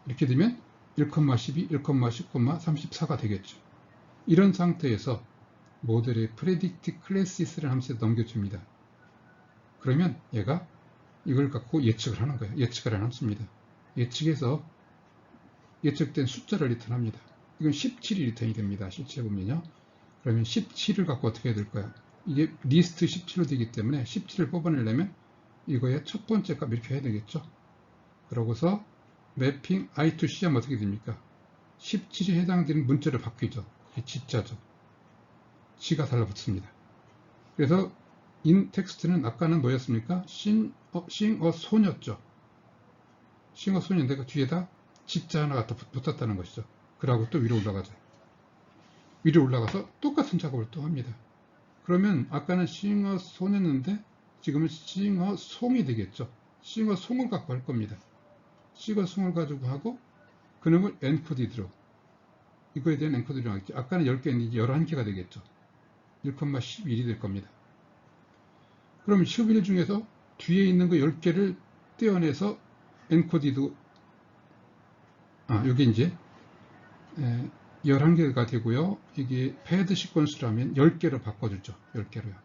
이렇게 되면 1,12, 1,10, 34가 되겠죠. 이런 상태에서 모델의 predict classes를 함수에 넘겨줍니다. 그러면 얘가 이걸 갖고 예측을 하는 거예요. 예측을 하는 함수입니다. 예측해서 예측된 숫자를 리턴합니다. 이건 17이 리턴이 됩니다. 실제 보면요. 그러면 17을 갖고 어떻게 해야 될까요? 이게 리스트 17로 되기 때문에 17을 뽑아내려면 이거의 첫 번째 값 이렇게 해야 되겠죠. 그러고서 매핑 I to C 하면 어떻게 됩니까? 17에 해당되는 문자를 바뀌죠. 그게 G자죠. G가 달라붙습니다. 그래서 in 텍스트는 아까는 뭐였습니까? sing a song이었죠. sing a song인데 그 뒤에다 G자 하나가 더 붙었다는 것이죠. 그러고 또 위로 올라가죠. 위로 올라가서 똑같은 작업을 또 합니다. 그러면 아까는 sing a song이었는데 지금은 sing a song이 되겠죠. sing a song을 갖고 할 겁니다. sing a song을 가지고 하고 그놈을 encoded로, 이거에 대한 encoded로 하겠죠. 아까는 10개인데 11개가 되겠죠. 1,11이 될 겁니다. 그럼 11 중에서 뒤에 있는 거 10개를 떼어내서 encoded, 여기 이제 11개가 되고요. 이게 패드 시퀀스라면 10개로 바꿔주죠. 10개로요.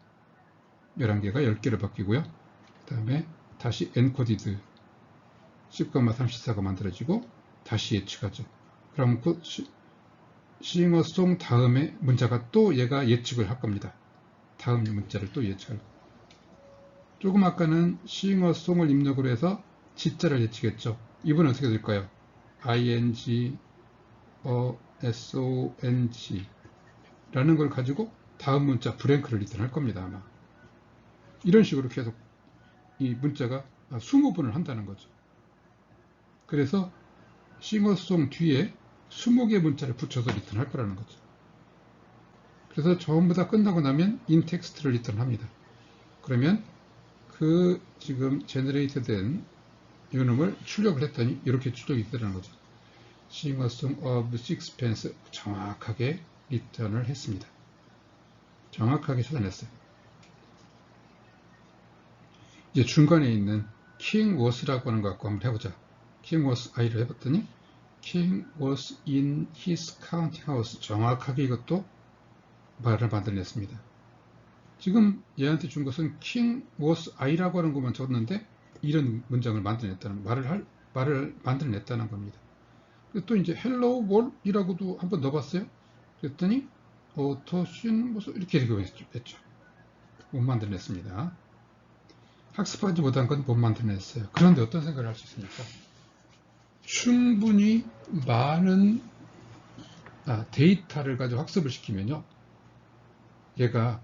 11개가 10개로 바뀌고요. 그 다음에 다시 encoded 10,34가 만들어지고 다시 예측하죠. 그럼 그 sing a song 다음에 문자가 또 얘가 예측을 할 겁니다. 다음 문자를 또 예측할 겁니다. 조금 아까는 sing a song을 입력으로 해서 G자를 예측했죠. 이번엔 어떻게 될까요? ing, song 라는 걸 가지고 다음 문자 브랭크를 리턴할 겁니다. 아마 이런 식으로 계속 이 문자가 20번을 한다는 거죠. 그래서 sing a song 뒤에 20개의 문자를 붙여서 리턴할 거라는 거죠. 그래서 전부 다 끝나고 나면 in 텍스트를 리턴합니다. 그러면 지금 제너레이트 된 이놈을 출력을 했더니 이렇게 출력이 되는 거죠. sing a song of sixpence 정확하게 리턴을 했습니다. 정확하게 찾아냈어요. 이제 중간에 있는 king was라고 하는 거 갖고 한번 해보자. king was I를 해봤더니 king was in his counting house, 정확하게 이것도 말을 만들어냈습니다. 지금 얘한테 준 것은 king was I라고 하는 것만 적었는데 이런 문장을 만들어냈다는, 말을 만들어냈다는 겁니다. 또 이제 hello world이라고도 한번 넣어봤어요. 그랬더니 더신 이렇게 했죠. 못 만들어냈습니다. 학습하지 못한 건 못 만들어냈어요. 그런데 어떤 생각을 할 수 있습니까? 충분히 많은 데이터를 가지고 학습을 시키면요, 얘가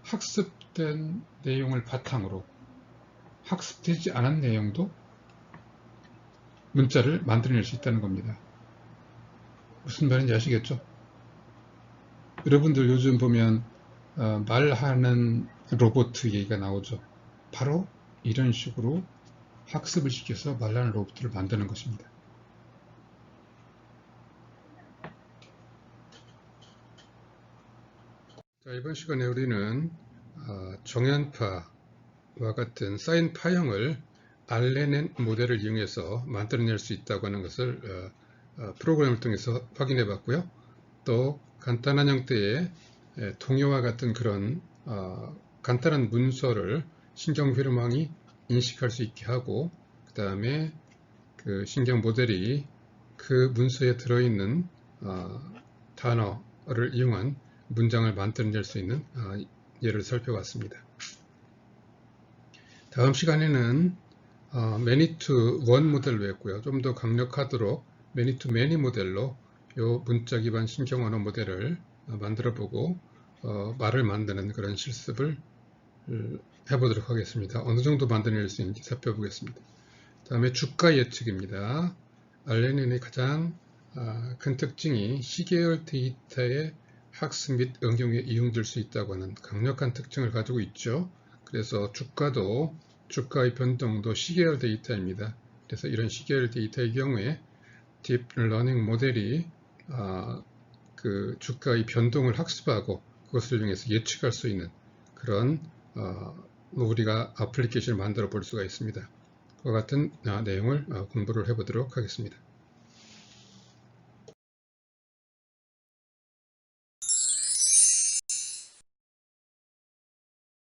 학습된 내용을 바탕으로 학습되지 않은 내용도 문자를 만들어낼 수 있다는 겁니다. 무슨 말인지 아시겠죠? 여러분들 요즘 보면 말하는 로봇 얘기가 나오죠. 바로 이런 식으로 학습을 시켜서 말하는 로봇을 만드는 것입니다. 자, 이번 시간에 우리는 정연파와 같은 사인 파형을 알렌 모델을 이용해서 만들어낼 수 있다고 하는 것을 프로그램을 통해서 확인해 봤고요. 또 간단한 형태의 동요와 같은 그런 간단한 문서를 신경회로망이 인식할 수 있게 하고, 그 다음에 그 신경 모델이 그 문서에 들어있는 단어를 이용한 문장을 만들어낼 수 있는 예를 살펴봤습니다. 다음 시간에는 many to one 모델로 했고요. 좀 더 강력하도록 many to many 모델로 이 문자 기반 신경 언어 모델을 만들어 보고 말을 만드는 그런 실습을 해보도록 하겠습니다. 어느 정도 만들어낼 수 있는지 살펴보겠습니다. 다음에 주가 예측입니다. 알렌의 가장 큰 특징이 시계열 데이터의 학습 및 응용에 이용될 수 있다고 하는 강력한 특징을 가지고 있죠. 그래서 주가의 변동도 시계열 데이터입니다. 그래서 이런 시계열 데이터의 경우에 딥러닝 모델이 그 주가의 변동을 학습하고 그것을 이용해서 예측할 수 있는 그런 우리가 애플리케이션을 만들어 볼 수가 있습니다. 그와 같은 내용을 공부를 해보도록 하겠습니다.